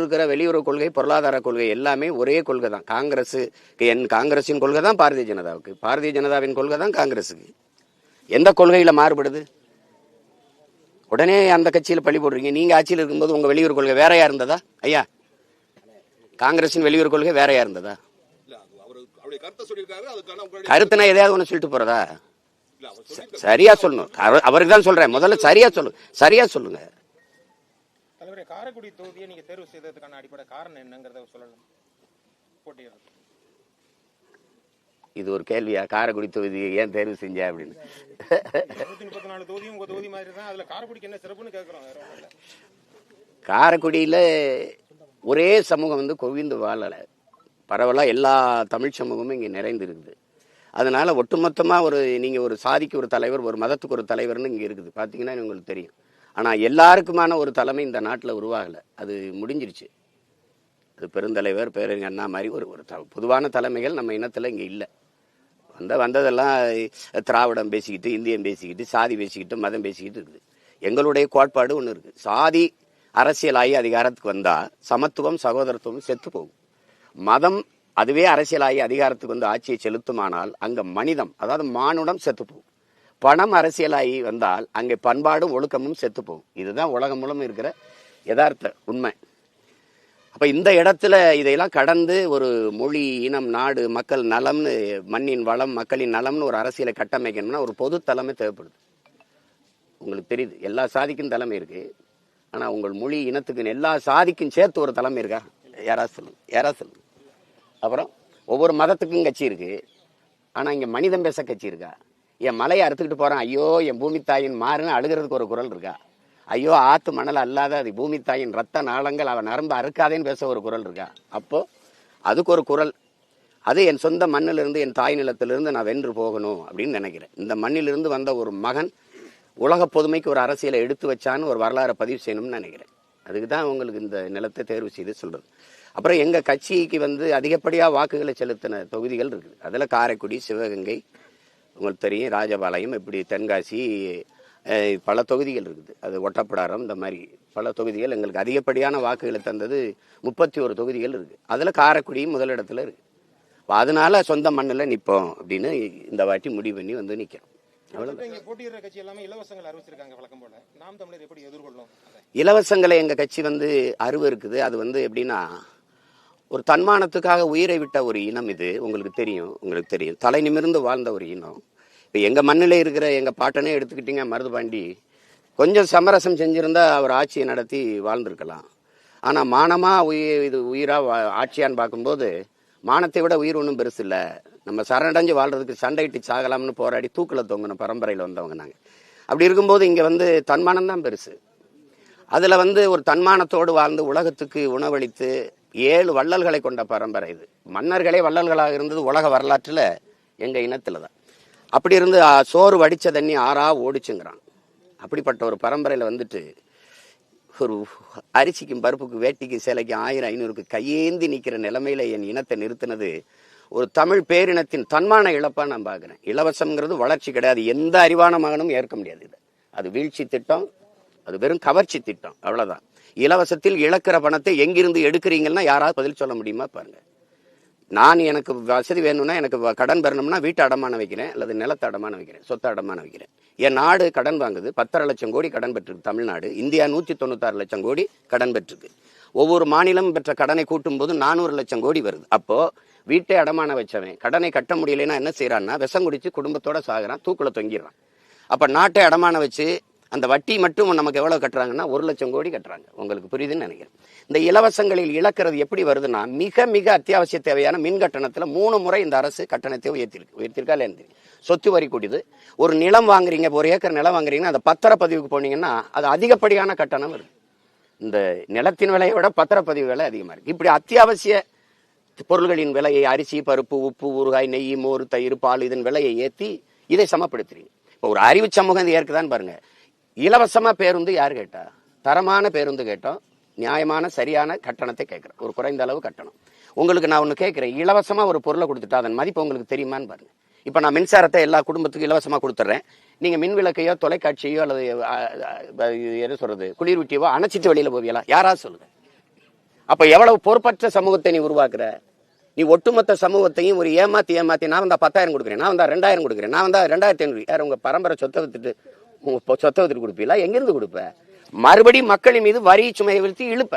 இருக்கிற வெளியுறவு கொள்கை, பொருளாதார கொள்கை எல்லாமே ஒரே கொள்கை தான். காங்கிரஸின் கொள்கை தான் பாரதிய ஜனதாவுக்கு, பாரதிய ஜனதாவின் கொள்கை தான் காங்கிரஸுக்கு. எந்த கொள்கையில மாறுபடுது? உடனே அந்த கட்சியில பழி போடுறீங்க. நீங்க ஆட்சியில் இருக்கும்போது உங்க வெளியுறவு கொள்கை வேறையா இருந்ததா ஐயா? காங்கிரஸின் வெளியுறவு கொள்கை வேறையா இருந்ததா? கருத்துனா எதையாவது ஒண்ணு சொல்லிட்டு போறதா? சரியா சொல்லணும். அவருக்கு தான் சொல்றேன். முதல்ல சரியா சொல்லுங்க. காரைக்குடி தொகுதியை நீங்க தேர்வு செய்ததுக்கான அடிப்படை காரணம் என்னங்கறத சொல்லலாம். இது ஒரு கேள்வியா? காரைக்குடி தொகுதியை ஏன் தேர்வு செஞ்ச அப்படின்னு. 134 தொகுதியும் உங்க தொகுதி மாதிரி தான். அதுல காரைக்குடிக்கு என்ன சிறப்புன்னு கேக்குறோம். காரைக்குடியில ஒரே சமூகம் குவிந்து வாழல. பரவலா எல்லா தமிழ் சமூகமும் இங்க நிறைந்து இருக்குது. அதனால ஒட்டுமொத்தமா நீங்க ஒரு சாதிக்கு ஒரு தலைவர், ஒரு மதத்துக்கு ஒரு தலைவர்னு இங்க இருக்குது. பாத்தீங்கன்னா உங்களுக்கு தெரியும். ஆனா எல்லாருக்குமான ஒரு தலைமை இந்த நாட்டில் உருவாகல. அது முடிஞ்சிருச்சு. அது பெருந்தலைவர் பேரறிஞர் அண்ணா மாதிரி ஒரு பொதுவான தலைமைகள் நம்ம இனத்துல இங்க இல்லை. வந்ததெல்லாம் திராவிடம் பேசிக்கிட்டு, இந்தியம் பேசிக்கிட்டு, சாதி பேசிக்கிட்டு, மதம் பேசிக்கிட்டு இருக்குது. எங்களுடைய கோட்பாடு ஒன்று இருக்கு. சாதி அரசியலாகி அதிகாரத்துக்கு வந்தா சமத்துவம் சகோதரத்துவம் செத்து போகும். மதம் அதுவே அரசியலாகி அதிகாரத்துக்கு வந்து ஆட்சியை செலுத்துமானால் அங்க மனிதம், அதாவது மானுடம் செத்து போகும். பணம் அரசியலாகி வந்தால் அங்கே பண்பாடும் ஒழுக்கமும் செத்து போகும். இதுதான் உலகம் மூலம் இருக்கிற யதார்த்த உண்மை. அப்ப இந்த இடத்துல இதையெல்லாம் கடந்து ஒரு மொழி, இனம், நாடு, மக்கள் நலம்னு, மண்ணின் வளம், மக்களின் நலம்னு ஒரு அரசியலை கட்டமைக்கணும்னா ஒரு பொது தலைமை தேவைப்படுது. உங்களுக்கு தெரியுது, எல்லா சாதிக்கும் தலைமை இருக்கு. ஆனா உங்கள் மொழி இனத்துக்கு எல்லா சாதிக்கும் சேர்த்து ஒரு தலைமை இருக்கா? யாராவது சொல்லுங்க. அப்புறம் ஒவ்வொரு மதத்துக்கும் கட்சி இருக்கு. ஆனா இங்க மனிதம் பேச கட்சி இருக்கா? என் மலையை அறுத்துக்கிட்டு போறான், ஐயோ என் பூமி தாயின் மாறுன்னு அழுகிறதுக்கு ஒரு குரல் இருக்கா? ஐயோ ஆத்து மணல் அல்லாத அது பூமி தாயின் ரத்த நாளங்கள் அவன் நரம்பு அறுக்காதேன்னு பேச ஒரு குரல் இருக்கா? அப்போ அதுக்கு ஒரு குரல். அது என் சொந்த மண்ணிலிருந்து, என் தாய் நிலத்திலிருந்து நான் வென்று போகணும் அப்படின்னு நினைக்கிறேன். இந்த மண்ணிலிருந்து வந்த ஒரு மகன் உலக பொதுமைக்கு ஒரு அரசியலை எடுத்து வச்சான்னு ஒரு வரலாறை பதிவு செய்யணும்னு நினைக்கிறேன். அதுக்கு தான் உங்களுக்கு இந்த நிலத்தை தேர்வு செய்து சொல்றது. அப்புறம் எங்க கட்சிக்கு அதிகப்படியா வாக்குகளை செலுத்தின தொகுதிகள் இருக்குது. அதுல காரைக்குடி, சிவகங்கை, உங்களுக்கு தெரியும், ராஜபாளையம், இப்படி தென்காசி, பல தொகுதிகள் இருக்குது. அது ஒட்டப்பிடாரம், இந்த மாதிரி பல தொகுதிகள் எங்களுக்கு அதிகப்படியான வாக்குகளை தந்தது. 31 தொகுதிகள் இருக்கு. அதுல காரைக்குடியும் முதலிடத்துல இருக்கு. அதனால சொந்த மண்ணில் நிற்போம் அப்படின்னு இந்த வாட்டி முடிவு பண்ணி நிக்கிறோம். இலவசங்களை எங்க கட்சி அருவ இருக்குது. அது எப்படின்னா, ஒரு தன்மானத்துக்காக உயிரை விட்ட ஒரு இனம் இது. உங்களுக்கு தெரியும் தலை நிமிர்ந்து வாழ்ந்த ஒரு இனம். இப்ப எங்க மண்ணில இருக்கிற எங்க பாட்டனே எடுத்துக்கிட்டீங்க, மருதுபாண்டி கொஞ்சம் சமரசம் செஞ்சிருந்தா அவர் ஆட்சியை நடத்தி வாழ்ந்திருக்கலாம். ஆனா மானமா உயிரா ஆட்சியான்னு பார்க்கும்போது மானத்தை விட உயிர் ஒன்றும் பெருசு இல்லை. நம்ம சரணடைஞ்சு வாழ்றதுக்கு சண்டையிட்டு சாகலாம்னு போராடி தூக்குல தொங்கின பரம்பரையில வந்தவங்க நாங்க. அப்படி இருக்கும்போது இங்க தன்மானம் தான் பெருசு. அதுல ஒரு தன்மானத்தோடு வாழ்ந்து உலகத்துக்கு உணவளித்து 7 வள்ளல்களை கொண்ட பரம்பரை இது. மன்னர்களே வள்ளல்களாக இருந்தது உலக வரலாற்றுல எங்க இனத்துல தான். அப்படி இருந்து சோறு வடிச்ச தண்ணி ஆறா ஓடிச்சுங்கிறான். அப்படிப்பட்ட ஒரு பரம்பரையில ஒரு அரிசிக்கும் பருப்புக்கு வேட்டிக்கு சேலைக்கும் 1000-500க்கு கையேந்தி நிக்கிற நிலைமையில என் இனத்தை நிறுத்தினது ஒரு தமிழ் பேரினத்தின் தன்மான இழப்பா நான் பாக்குறேன். இலவசம்ங்கிறது வளர்ச்சி கிடையாது. எந்த அறிவான மகனும் ஏற்க முடியாது. இது அது வீழ்ச்சி திட்டம், அது வெறும் கவர்ச்சி திட்டம், அவ்வளவுதான். இலவசத்தில் இழக்கிற பணத்தை எங்கிருந்து எடுக்கிறீங்கன்னா யாராவது பதில் சொல்ல முடியுமா பாருங்க. எனக்கு வசதி வேணும்னா, எனக்கு கடன் பெறணும்னா வீட்டை அடமானம் வைக்கிறேன், அல்லது நிலத்தை அடமானம் வைக்கிறேன், சொத்தை அடமானம் வைக்கிறேன். என் நாடு கடன் வாங்குது. 10.5 லட்சம் கோடி கடன் பெற்றிருக்கு தமிழ்நாடு. இந்தியா 196 லட்சம் கோடி கடன் பெற்றிருக்கு. ஒவ்வொரு மாநிலம் பெற்ற கடனை கூட்டும் போது 400 லட்சம் கோடி வருது. அப்போ வீட்டை அடமானம் வச்சவன் கடனை கட்ட முடியலைன்னா என்ன செய்யறான்னா, விஷம் குடிச்சு குடும்பத்தோட சாகுறான், தூக்குல தொங்கிடுறான். அப்ப நாட்டை அடமானம் வச்சு அந்த வட்டி மட்டும் நமக்கு எவ்வளவு கட்டுறாங்கன்னா 1 லட்சம் கோடி கட்டுறாங்க. உங்களுக்கு புரியுதுன்னு நினைக்கிறேன். இந்த இலவசங்களில் இழக்கிறது எப்படி வருதுன்னா, மிக மிக அத்தியாவசிய தேவையான மின் கட்டணத்துல 3 முறை இந்த அரசு கட்டணத்தை உயர்த்திருக்கா இல்லையா? சொத்து வரி கூடியது. ஒரு நிலம் வாங்குறீங்க, 1 ஏக்கர் நிலம் வாங்குறீங்கன்னா அந்த பத்திரப்பதிவுக்கு போனீங்கன்னா அது அதிகப்படியான கட்டணம் இருக்கு. இந்த நிலத்தின் விலையை விட பத்திரப்பதிவு விலை அதிகமா இருக்கு. இப்படி அத்தியாவசிய பொருள்களின் விலையை, அரிசி, பருப்பு, உப்பு, ஊறுகாய், நெய், மோர், தயிர், பால், இதன் விலையை ஏற்றி இதை சமப்படுத்துறீங்க. இப்போ ஒரு அறிவு சமூகம் இது ஏற்குதான்னு பாருங்க. இலவசமா பேருந்து யாரு கேட்டா? தரமான பேருந்து கேட்டோம், நியாயமான சரியான கட்டணத்தை கேட்கிறேன், ஒரு குறைந்த அளவு கட்டணம். உங்களுக்கு நான் ஒண்ணு கேட்கிறேன், இலவசமா ஒரு பொருளை கொடுத்துட்டா அதன் மதிப்பு உங்களுக்கு தெரியுமான்னு பாருங்க. இப்ப நான் மின்சாரத்தை எல்லா குடும்பத்துக்கும் இலவசமா கொடுத்துட்றேன். நீங்க மின் விளக்கையோ தொலைக்காட்சியோ அல்லது என்ன சொல்றது குளிர்விட்டியவோ அணைச்சிட்டு வெளியில போவீங்களா? யாராவது சொல்லுங்க. அப்ப எவ்வளவு பொறுப்பற்ற சமூகத்தை நீ உருவாக்குற? நீ ஒட்டுமொத்த சமூகத்தையும் ஒரு ஏமாத்தி நான் வந்தா 10,000 கொடுக்குறேன், நான் வந்தா 2,000 கொடுக்குறேன், நான் வந்தா 2,500. யார் உங்க பரம்பரை சொத்தை வித்துட்டு உங்க சொத்தை வித்துட்டு கொடுப்பீங்களா? எங்கிருந்து கொடுப்ப? மறுபடியும் மக்களின் மீது வரி சுமையை விழுத்தி இழுப்ப.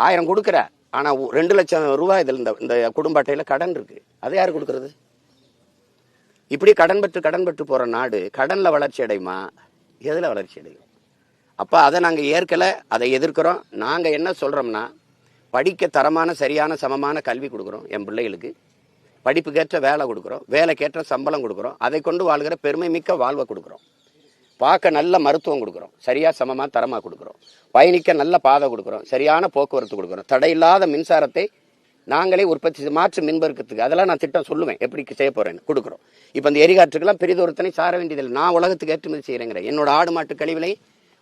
1000 கொடுக்குற, ஆனா 2 லட்சம் ரூபாய் இதில் இந்த குடும்ப அட்டையில கடன் இருக்கு. அதை யாரு கொடுக்கறது? இப்படி கடன் பெற்று போற நாடு கடன்ல வளர்ச்சி அடையுமா? எதுல வளர்ச்சி அடையும்? அப்ப அதை நாங்க ஏற்கல, அதை எதிர்க்கிறோம். நாங்க என்ன சொல்றோம்னா, படிக்க தரமான சரியான சமமான கல்வி கொடுக்குறோம் என் பிள்ளைகளுக்கு, படிப்புக்கேற்ற வேலை கொடுக்குறோம், வேலைக்கேற்ற சம்பளம் கொடுக்குறோம், அதை கொண்டு வாழ்கிற பெருமை மிக்க வாழ்வை கொடுக்குறோம், பார்க்க நல்ல மருத்துவம் கொடுக்குறோம், சரியா சமமா தரமா கொடுக்குறோம், பயணிக்க நல்ல பாதை கொடுக்குறோம், சரியான போக்குவரத்து கொடுக்குறோம், தடையில்லாத மின்சாரத்தை நாங்களே உற்பத்தி மாற்று மின்பெருக்கத்துக்கு அதெல்லாம் நான் திட்டம் சொல்லுவேன் எப்படி செய்ய போறேன்னு கொடுக்குறோம். இப்போ இந்த எரிகாற்றுக்கெல்லாம் பெரிதொருத்தனை சார வேண்டியதில்லை. நான் உலகத்துக்கு ஏற்றுமதி செய்கிறேங்கிறேன். என்னோட ஆடு மாட்டு கழிவுலை,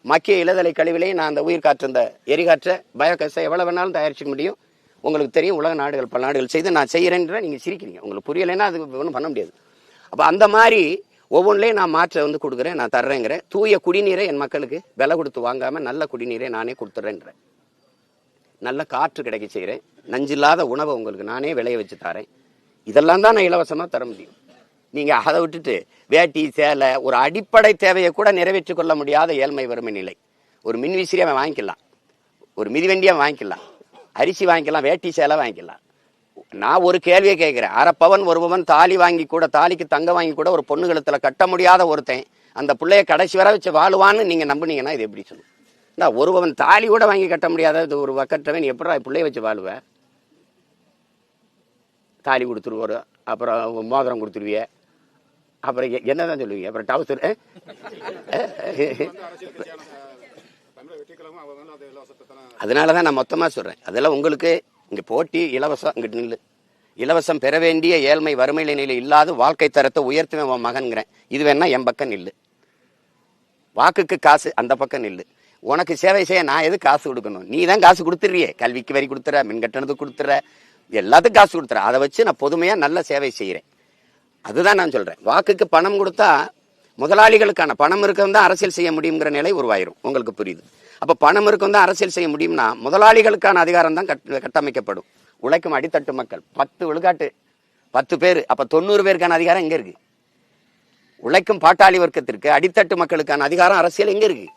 மக்கிய இலதலை கழிவுலை நான் அந்த உயிர் காற்று இந்த எரிகாற்றை பயோகேஸை எவ்வளவு வேணாலும் தயாரிச்சிக்க முடியும். உங்களுக்கு தெரியும், உலக நாடுகள் பல நாடுகள் செய்து நான் செய்கிறேன்ற நீங்கள் சிரிக்கிறீங்க. உங்களுக்கு புரியலைன்னா அது ஒன்றும் பண்ண முடியாது. அப்போ அந்த மாதிரி ஒவ்வொன்றிலையும் நான் மாற்ற கொடுக்குறேன், நான் தர்றேங்கிறேன். தூய குடிநீரை என் மக்களுக்கு விலை கொடுத்து வாங்காமல் நல்ல குடிநீரை நானே கொடுத்துட்றேன்றேன். நல்ல காற்று கிடைக்க செய்கிறேன். நஞ்சில்லாத உணவை உங்களுக்கு நானே விளைய வச்சு தரேன். இதெல்லாம் தான் நான் இலவசமாக தர முடியும். நீங்கள் அதை விட்டுட்டு வேட்டி சேலை ஒரு அடிப்படை தேவையை கூட நிறைவேற்றிக் கொள்ள முடியாத ஏழ்மை வறுமை நிலை. ஒரு மின்விசிறி அவன் வாங்கிக்கலாம், ஒரு மிதிவண்டியை வாங்கிக்கலாம், அரிசி வாங்கிக்கலாம், வேட்டி சேலை வாங்கிக்கலாம். நான் ஒரு கேள்வியை கேட்குறேன். அரைப்பவன் ஒருவன் தாலி வாங்கி கூட, தாலிக்கு தங்க வாங்கி கூட ஒரு பொண்ணு கழுத்தில் கட்ட முடியாத ஒருத்தன் அந்த பிள்ளைய கடைசி வர வச்சு வாழுவான்னு நீங்கள் நம்புனீங்கன்னா இது எப்படி சொல்லுங்க? ஒருவன் தாலி கூட வாங்கி கட்ட முடியாத ஒரு வக்கற்றவன் எப்படா பிள்ளைய வச்சு வாழுவ? தாலி கொடுத்துருவோரு, அப்புறம் மோதிரம் கொடுத்துருவிய, அப்புறம் என்னதான் சொல்லுவீங்க? அப்புறம் டவுசர். அதனாலதான் நான் மொத்தமா சொல்றேன். அதெல்லாம் உங்களுக்கு இங்க போட்டி இலவசம், இங்கிட்டு நில்லு. இலவசம் பெற வேண்டிய ஏழ்மை வறுமை நிலையில இல்லாத வாழ்க்கை தரத்தை உயர்த்துவேன் மகன்கிறேன். இது வேணா என் பக்கம் நில்லு. வாக்குக்கு காசு அந்த பக்கம் நில்லு. உனக்கு சேவை செய்ய நான் எது காசு கொடுக்கணும்? நீ தான் காசு கொடுத்துறியே. கல்விக்கு வரி கொடுத்துற, மின் கட்டணத்துக்கு கொடுத்துற, எல்லாத்துக்கும் காசு கொடுத்துற. அதை வச்சு நான் பொதுமையா நல்ல சேவை செய்கிறேன். அதுதான் நான் சொல்றேன். வாக்குக்கு பணம் கொடுத்தா முதலாளிகளுக்கான பணம் இருக்கவும் தான் அரசியல் செய்ய முடியுங்கிற நிலை உருவாயிரும். உங்களுக்கு புரியுது? அப்ப பணம் இருக்கவும் தான் அரசியல் செய்ய முடியும்னா முதலாளிகளுக்கான அதிகாரம் தான் கட்டமைக்கப்படும். உழைக்கும் அடித்தட்டு மக்கள் 10 விழுக்காட்டு 10 பேர், அப்ப 90 பேருக்கான அதிகாரம் எங்க இருக்கு? உழைக்கும் பாட்டாளி வர்க்கத்திற்கு அடித்தட்டு மக்களுக்கான அதிகாரம் அரசியல் எங்க இருக்கு?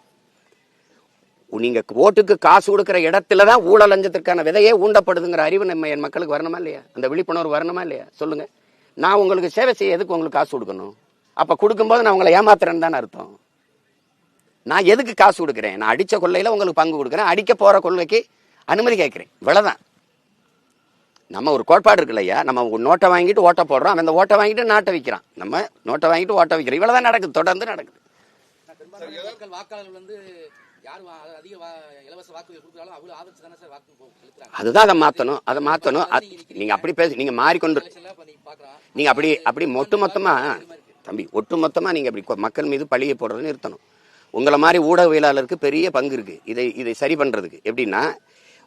நீங்க ஓட்டுக்கு காசு கொடுக்கிற இடத்துலதான் ஊழல் லஞ்சத்திற்கான விதையே ஊண்டப்படுதுங்கிற அறிவு நம்ம என் மக்களுக்கு வரணுமா இல்லையா? அந்த விழிப்புணர்வு வரணுமா இல்லையா? சொல்லுங்க. நான் உங்களுக்கு சேவை செய்ய எதுக்கு உங்களுக்கு காசு கொடுக்கணும்? அப்ப கொடுக்கும்போது நான் உங்களை ஏமாத்துறேன்னு தானே அர்த்தம். நான் எதுக்கு காசு கொடுக்குறேன்? நான் அடிச்ச கொள்ளையில உங்களுக்கு பங்கு கொடுக்குறேன், அடிக்க போற கொள்ளைக்கு அனுமதி கேட்கிறேன். இவ்வளவுதான். நம்ம ஒரு கோட்பாடு இருக்கு இல்லையா? நம்ம நோட்டை வாங்கிட்டு ஓட்ட போடுறோம், அவன் அந்த ஓட்டை வாங்கிட்டு நாட்டை விற்கிறான். நம்ம நோட்டை வாங்கிட்டு ஓட்ட விற்கிறோம். இவ்வளவுதான் நடக்குது, தொடர்ந்து நடக்குது. அதுதான் அதை மாத்தணும். அதை மாத்தணும். நீங்க அப்படி பேச, நீங்க மாறிக்கொண்டு, நீங்க அப்படி ஒட்டுமொத்தமா தம்பி, ஒட்டுமொத்தமா நீங்க அப்படி மக்கள் மீது பழியை போடுறதுன்னு நிறுத்தணும். உங்களை மாதிரி ஊடகவியலாளருக்கு பெரிய பங்கு இருக்கு இதை சரி பண்றதுக்கு. எப்படின்னா,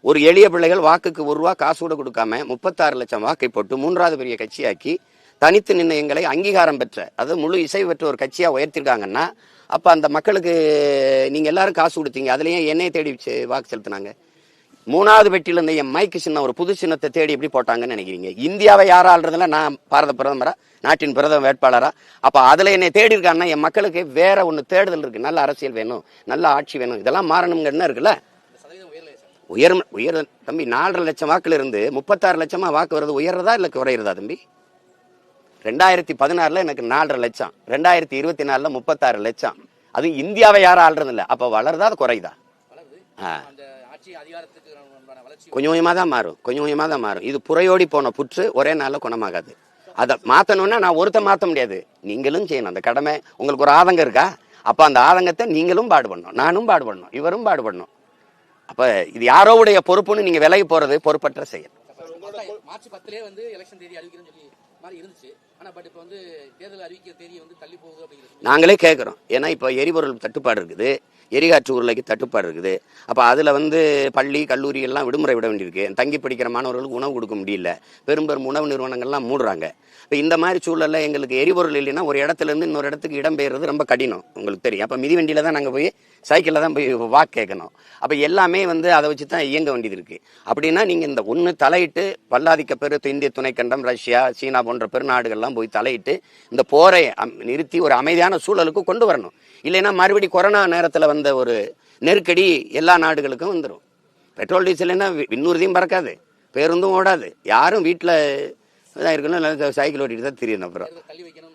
ஒரு எளிய பிள்ளைகள் வாக்குக்கு ₹1 காசு கூட கொடுக்காம 36 லட்சம் வாக்கை போட்டு 3வது பெரிய கட்சியாக்கி தனித்து நின்று எங்களை அங்கீகாரம் பெற்ற, அதாவது முழு இசை பெற்ற ஒரு கட்சியா உயர்த்திருக்காங்கன்னா, அப்ப அந்த மக்களுக்கு நீங்க எல்லாரும் காசு கொடுத்தீங்க, அதுலயும் என்னைய தேடி வாக்கு செலுத்தினாங்க. 3வது பெட்டியில இருந்த என் மைக்கு சின்னம், ஒரு புது சின்னத்தை தேடி எப்படி போட்டாங்கன்னு நினைக்கிறீங்க? இந்தியாவை யாரா ஆள்றதுல நான் பாரத பிரதமரா, நாட்டின் பிரதம வேட்பாளரா? அப்ப அதுல என்னை தேடி இருக்காங்கன்னா என் மக்களுக்கு வேற ஒண்ணு தேடுதல் இருக்கு. நல்ல அரசியல் வேணும், நல்ல ஆட்சி வேணும், இதெல்லாம் மாறணுங்க. என்ன இருக்குல்ல? உயர் தம்பி. 4.5 லட்சம் வாக்குல இருந்து 36 லட்சமா வாக்கு வருது. உயர்றதா இல்ல குறையிறதா தம்பி? 2016 எனக்கு 4.5 லட்சம், 2024 36 லட்சம். அது இந்தியாவை யாரும் ஆள்றது இல்ல. அப்ப வளருதா அது குறையுதா? கொஞ்சம் கொஞ்சமா தான் மாறும், கொஞ்சம் கொஞ்சமா தான் மாறும். இது புறையோடி போன புற்று ஒரே நாள்ல குணமாகாது. அதை மாத்தணும்னா நான் ஒருத்த மாத்த முடியாது, நீங்களும் செய்யணும் அந்த கடமை. உங்களுக்கு ஒரு ஆதங்கம் இருக்கா? அப்ப அந்த ஆதங்கத்தை நீங்களும் பாடுபடணும், நானும் பாடுபடணும், இவரும் பாடுபடணும். அப்ப இது யாரோடைய பொறுப்புன்னு நீங்க விலகி போறது பொறுப்பற்ற செயல். மார்ச் 10 வந்து எலெக்ஷன் தேதி அறிவிக்கிறேன்னு சொல்லி மாதிரி இருந்துச்சு. ஆனா பட் இப்ப வந்து தேர்தல் அறிவிக்கிற தேதி வந்து தள்ளி போகுது அப்படிங்கிறது நாங்களே கேட்கிறோம். ஏன்னா இப்ப எரிபொருள் தட்டுப்பாடு இருக்குது, எரிகாற்று உருளைக்கு தட்டுப்பாடு இருக்குது. அப்ப அதுல பள்ளி கல்லூரி எல்லாம் விடுமுறை விட வேண்டியிருக்கு. தங்கி படிக்கிற மாணவர்களுக்கு உணவு கொடுக்க முடியல. பெரும் உணவு நிறுவனங்கள்லாம் மூடுறாங்க. இப்ப இந்த மாதிரி சூழல்ல எங்களுக்கு எரிபொருள் இல்லைன்னா ஒரு இடத்துல இருந்து இன்னொரு இடத்துக்கு இடம்பெயர்றது ரொம்ப கடினம். உங்களுக்கு தெரியும். அப்ப மிதிவண்டியில தான் நாங்க போய் சைக்கிளில் தான் போய் வாக்கு கேட்கணும். அப்போ எல்லாமே வந்து அதை வச்சு தான் இயங்க வேண்டியது இருக்குது. அப்படின்னா நீங்கள் இந்த ஒன்று தலையிட்டு பல்லாதிக்க பெரு இந்திய துணைக்கண்டம், ரஷ்யா, சீனா போன்ற பெருநாடுகள்லாம் போய் தலையிட்டு இந்த போரை நிறுத்தி ஒரு அமைதியான சூழலுக்கு கொண்டு வரணும். இல்லைன்னா மறுபடி கொரோனா நேரத்தில் வந்த ஒரு நெருக்கடி எல்லா நாடுகளுக்கும் வந்துடும். பெட்ரோல் டீசல்னா விண்ணூர்தியும் பறக்காது, பேருந்தும் ஓடாது, யாரும் வீட்டில் இதாக இருக்கணும், சைக்கிள் ஓட்டிட்டு தான் தெரியும். அப்புறம் தள்ளி வைக்கணும்.